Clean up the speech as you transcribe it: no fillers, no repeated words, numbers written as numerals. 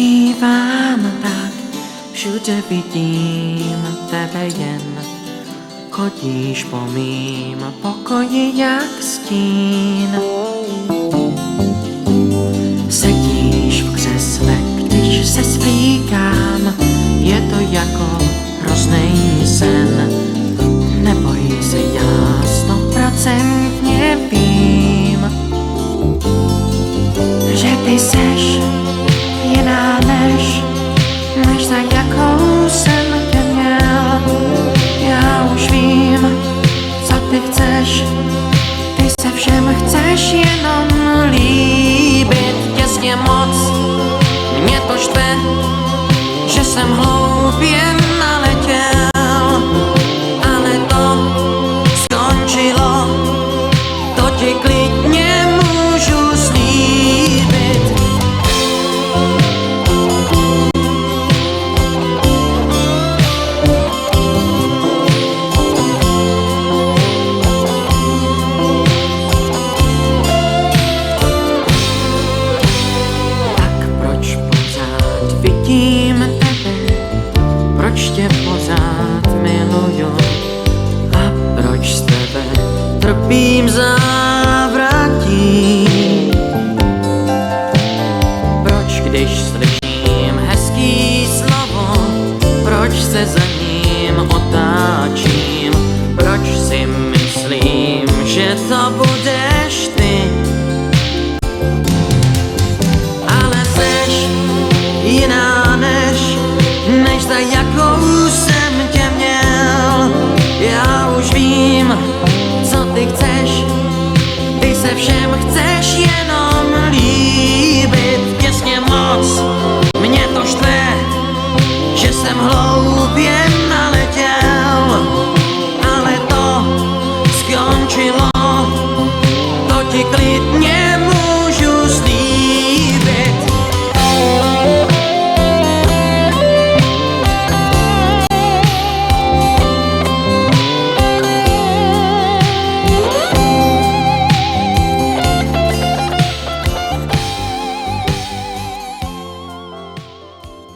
dívám tak, všude vidím tebe jen. Chodíš po mým pokoji jak stín. Sedíš v křesle, když se svlíkám, je to jako hroznej sen. Neboj se, já 100% vím, že ty seš jiná než za jakou jsem tě měl. Já už vím, co ty chceš, ty se všem chceš jenom líbit. Těsně moc mě to štve, že jsem hloupě naletěl, ale to skončilo, to ti klidně můžu slíbit. Vidím tebe, proč tě pořád miluju a proč z tebe trpím závratí. Proč, když slyším hezký slovo, proč se za ním otáčím, proč si myslím, že to budeš ty. Jiná než za jakou jsem tě měl. Já už vím, co ty chceš, ty se všem chceš jenom líbit. Těsně moc mě to štve, že jsem hloupě naletěl, ale to skončilo, to ti klidně